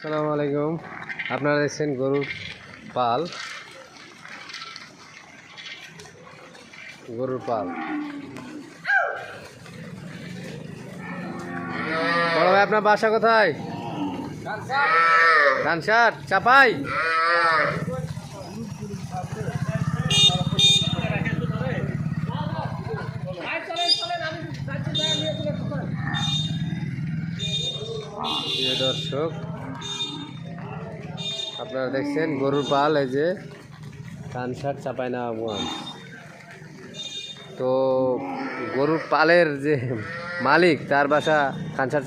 আসসালামু আলাইকুম। আপনারা দেখছেন গরুর পাল। বড় ভাই, আপনার বাসা কোথায়? কানসার চাপাই। প্রিয় দর্শক, আপনারা দেখছেন গরুর পাল, এই যে কানসার চাঁপাইনবাবগঞ্জ। তো গরুর পালের যে মালিক, তার বাসা কানসার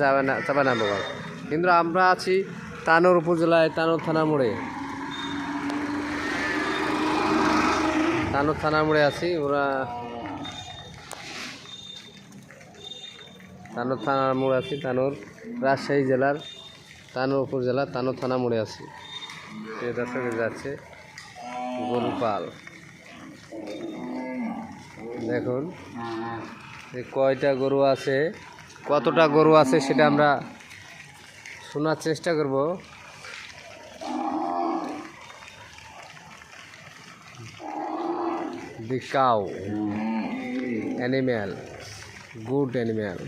চাঁপাইনবাবগঞ্জ, কিন্তু আমরা আছি তানোর উপজেলায়, তানোর থানার মোড়ে। তানোর থানার মোড়ে আছি। তানোর থানার মোড়ে আছি, তানোর রাজশাহী জেলার তানোর উপজেলা তানোর থানা মোড়ে আছি। এই দর্শকে যাচ্ছে গরুর পাল। দেখুন কয়টা গরু আছে, কতটা গরু আছে সেটা আমরা শোনার চেষ্টা করব। The cow animal, good animal.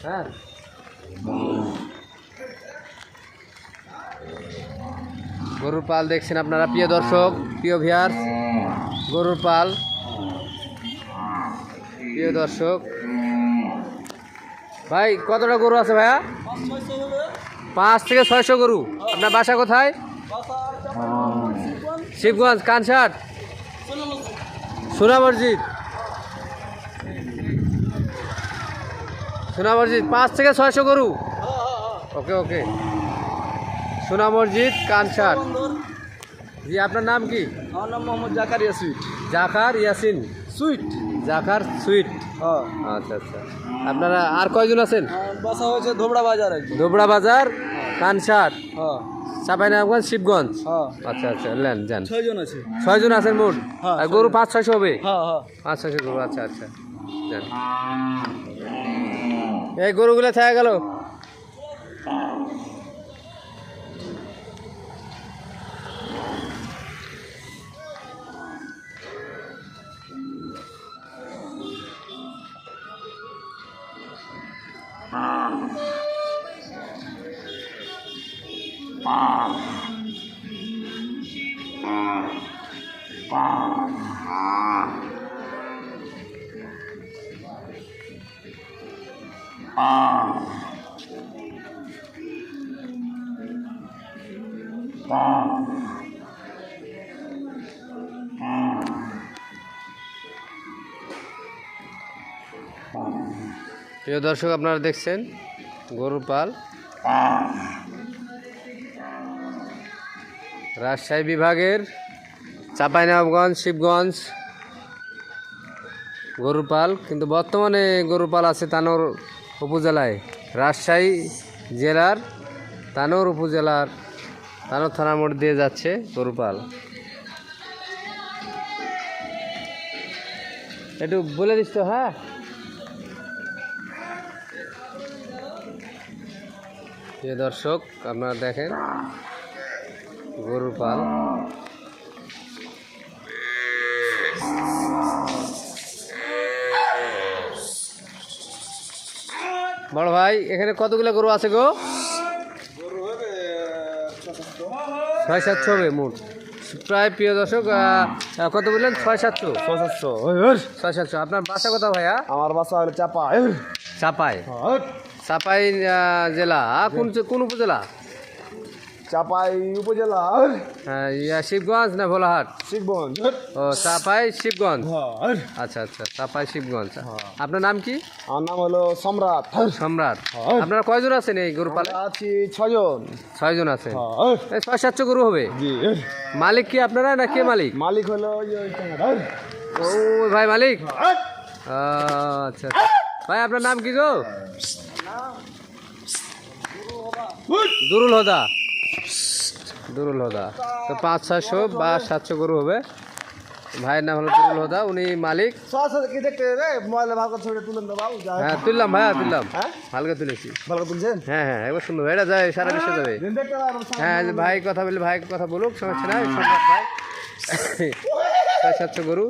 হ্যাঁ, গরুর পাল দেখছেন আপনারা, প্রিয় দর্শক, প্রিয় ভিউয়ার্স। গরুর পাল, প্রিয় দর্শক। ভাই কতটা গরু আছে ভাইয়া? 5 থেকে 600 গরু। আপনার বাসা কোথায়? শিবগঞ্জ, কানসার, সোনা মসজিদ। 5 থেকে 600 গরু। ওকে ওকে, সোনা মসজিদ, কানসার। জি, আপনার নাম কি? আমার নাম মোহাম্মদ জাকার ইয়াসিন। জাকার ইয়াসিন সুইট। জাকার সুইট। হ্যাঁ। আচ্ছা আচ্ছা। আপনারা আর কয়জন আছেন? বাসা হয়েছে ধোবড়া বাজার। ধোবড়া বাজার, কানসার, হ্যাঁ চাঁপাইনবাবগঞ্জ, শিবগঞ্জ। হ্যাঁ। আচ্ছা আচ্ছা, নেন যান। 6 জন আছে। 6 জন আছেন মোট। হ্যাঁ, আর গরু 500-600 হবে। হ্যাঁ হ্যাঁ। 500-600 গরু। আচ্ছা আচ্ছা, যান। এই গরুগুলো থেকে গেল। প্রিয় দর্শক, আপনারা দেখছেন গরুর পাল। রাজশাহী বিভাগের চাঁপাইনবাবগঞ্জ, শিবগঞ্জ গরুর পাল। কিন্তু বর্তমানে গরুর পাল আছে তানোর উপজেলায়, রাজশাহী জেলার তানোর উপজেলার তানোর থানার মোড় দিয়ে যাচ্ছে গরুর পাল। একটু বলে দিস তো। হ্যাঁ, প্রিয় দর্শক, আপনারা দেখেন গরুর পাল। বড় ভাই, এখানে কতগুলো গরু আছে গো? 600-700 হবে মোট প্রায়। প্রিয় দর্শক, কত বললেন? 600-700। 600-700। আপনার বাসা কোথাও ভাইয়া? আমার বাসা হলো চাপাই। চাপাই, চাপাই জেলা কোন উপজেলা? চাপাই উপজেলা। শিবগঞ্জ না ভোলাহাট? শিবগঞ্জ। ও, চাপাই শিবগঞ্জ। আচ্ছা আচ্ছা, চাপাই শিবগঞ্জ। আপনার নাম কি? আমার নাম হলো সম্রাট। সম্রাট। আপনারা কয়জন আছেন এই গরু পালে? আছি 6 জন। 6 জন আছেন। 600-700 গরু হবে। মালিক কি আপনারা না কে মালিক? মালিক হলো ও ভাই, মালিক। আচ্ছা ভাই, আপনার নাম কি গো? দুরুল হোদা, দুরুল হোদা। তো 500-600 বা 700 গরু হবে। ভাইয়ের নাম হলো দুরুল হোদা, উনি মালিক। সরাসরি কি দেখতে রে মোবাইলে ভালো করে ছবিটা তুলেন তো বাবু যা হ্যাঁ তুললাম ভাইয়া, তুললাম, হ্যাঁ হালকা তুলেছি। ভালো করে তুলছেন হ্যাঁ হ্যাঁ, একবার সুন্দর, এটা যায় সারা বিশ্বে যাবে। দিন দেখতে পারবেন হ্যাঁ যে ভাই কথা বলে, ভাই কথা বলুক, সমস্যা নাই, সম্রাট ভাই। 600-700 গরু,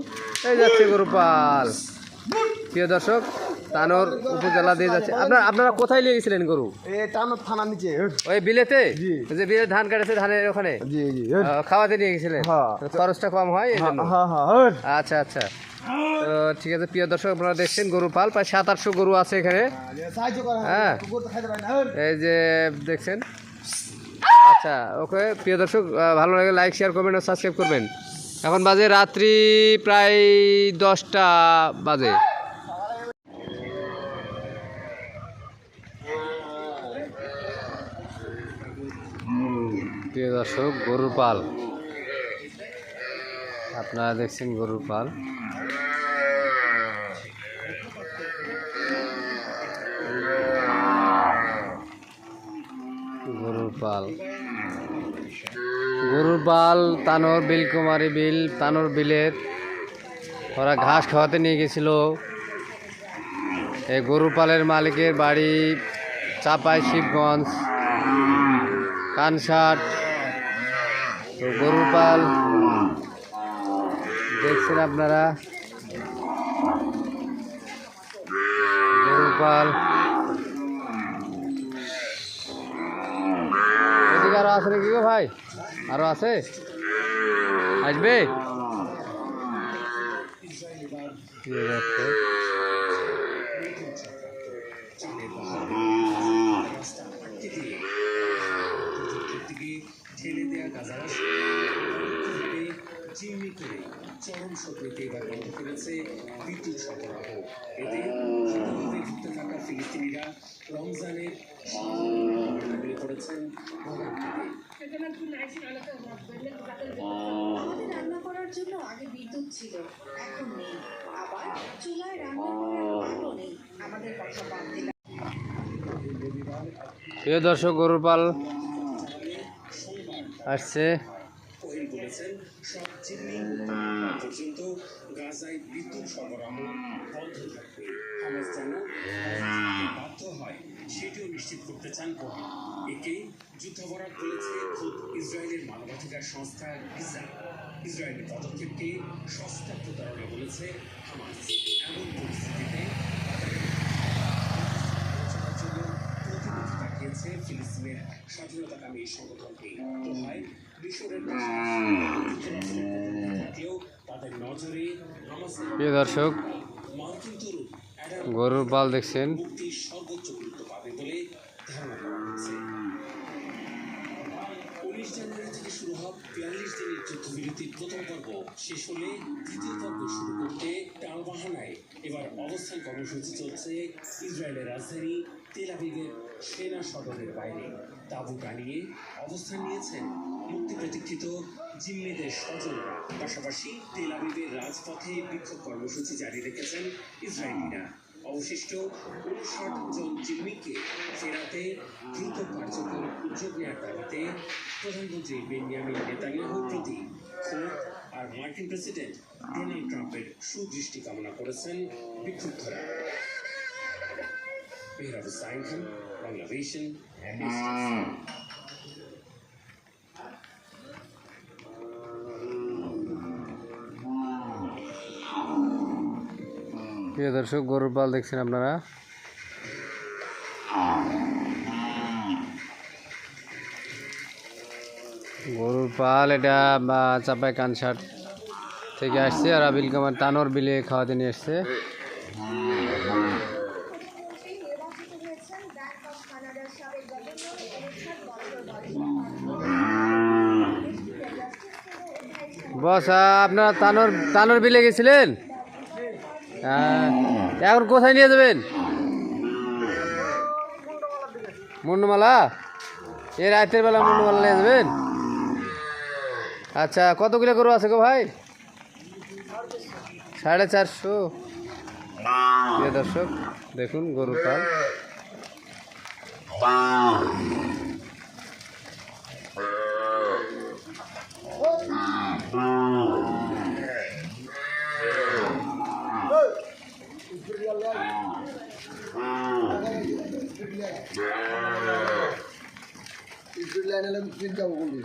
এই যাচ্ছে গরু পাল। প্রিয় দর্শক, তানোর উপজেলা দিয়ে যাচ্ছে। আপনারা কোথায় নিয়ে গেছিলেন গরু? এই টানো থানা নিচে ওই বিলেতে, জি। যে বিলে ধান কাটেছে, ধানের ওখানে জি জি খাওয়াতে নিয়ে গেছিলেন? হ্যাঁ। খরচটা কম হয় এই জন্য। হ্যাঁ হ্যাঁ আচ্ছা আচ্ছা, তো ঠিক আছে। প্রিয় দর্শক, আপনারা দেখছেন গরু পাল, প্রায় 700-800 গরু আছে এখানে। সাহায্য করেন হ্যাঁ। কুকুর তো খাইতে পারে না এই যে দেখছেন। আচ্ছা ওকে, প্রিয় দর্শক, ভালো লাগে লাইক, শেয়ার করবেন ও সাবস্ক্রাইব করবেন। এখন বাজে রাত্রি প্রায় 10টা বাজে। প্রিয় দর্শক, গরুর পাল, আপনারা দেখছেন গরুর পাল। গরুর পাল, গরুর পাল তানোর বিলকুমারী বিল, তানোর বিলের ওরা ঘাস খাওয়াতে নিয়ে গেছিল। এই গরু পালের মালিকের বাড়ি চাপাই শিবগঞ্জ, কানসাট। তো গরু পাল দেখছেন আপনারা, গরু পাল। এদিকে আরো আছে নাকি গো ভাই? আরো আছে, আসবে? ঠেলে দেওয়া গাজার চিমনি করে চরম শত্রুতে এবার বন্ধ করেছে বিদ্যুৎ সরবরাহ। এতে ভালোভাবে যুক্ত থাকা ফিলিস্তিনিরা রমজানের সামনে পড়েছেন ভোগান্তিতে। আমাদের রান্না করার জন্য আগে বিদ্যুৎ ছিল, এখন নেই। আবার চুলায় রান্না করার আলো নেই। আমাদের কথা বাদ দিলাম। প্রিয় দর্শক, গরুর পাল আসছে। কোহেন বলেছেন সব চিমনি পর্যন্ত গাজায় বিদ্যুৎ সরবরাহ বন্ধ থাকবে। হামাস যেন বাধ্য হয় সেটিও নিশ্চিত করতে চান কোহেন। একে যুদ্ধাপরাধ বলেছে খোদ ইসরায়েলের মানবাধিকার সংস্থা গিজা। ইসরায়েলের পদক্ষেপকে সস্তা প্রতারণা বলেছে হামাস। এমন পরিস্থিতিতে আলোচনার জন্য প্রতিনিধি পাঠিয়েছে ফিলিস্তিনের স্বাধীনতাকামী এই সংগঠনটি। দোহায় মিশরের থাকলেও তাদের নজরে হামাসের প্রিয় দর্শক, মার্কিন তরুণ অ্যাডাম গরুর পাল দেখছেন। মুক্তির সর্বোচ্চ গুরুত্ব পাবে বলে ধারণা করা হচ্ছে। 19 জানুয়ারি থেকে শুরু হওয়া 42 দিনের যুদ্ধবিরতির প্রথম পর্ব শেষ হলে দ্বিতীয় পর্ব শুরু করতে টালবাহানায় এবার অবস্থান কর্মসূচি চলছে ইসরায়েলের রাজধানী তেল আবিবের সেনা সদরের বাইরে। তাঁবু টানিয়ে অবস্থান নিয়েছেন মুক্তি প্রতীক্ষিত জিম্মিদের স্বজনরা। পাশাপাশি তেল আবিবের রাজপথে বিক্ষোভ কর্মসূচি জারি রেখেছেন ইসরায়েলিরা। অবশিষ্ট 59 জন জিম্মিকে ফেরাতে দ্রুত কার্যকর উদ্যোগ নেওয়ার দাবিতে প্রধানমন্ত্রী বেনিয়ামিন নেতানিয়াহুর প্রতি ক্ষোভ আর মার্কিন প্রেসিডেন্ট ডোনাল্ড ট্রাম্পের সুদৃষ্টি কামনা করেছেন বিক্ষুব্ধরা। মেহরাব হুসাইন খান, বাংলা ভিশন। প্রিয় দর্শক, গরুর পাল দেখছেন আপনারা। গরুর পাল এটা চাপাই কানসাট থেকে আসছে, আর আবিল কামার তানোর বিলে খাওয়াতে নিয়ে আসছে। বস, আপনারা তানোর বিলে গেছিলেন? এখন কোথায় নিয়ে যাবেন? মুন্ডমালা? এই রাতের বেলা মুন্ডমালা নিয়ে যাবেন? আচ্ছা, কতগুলো গরু আছে গো ভাই? 450। প্রিয় দর্শক, দেখুন গরুর পাল। স্পিড লাইন এলে স্পিড যাবো বলবি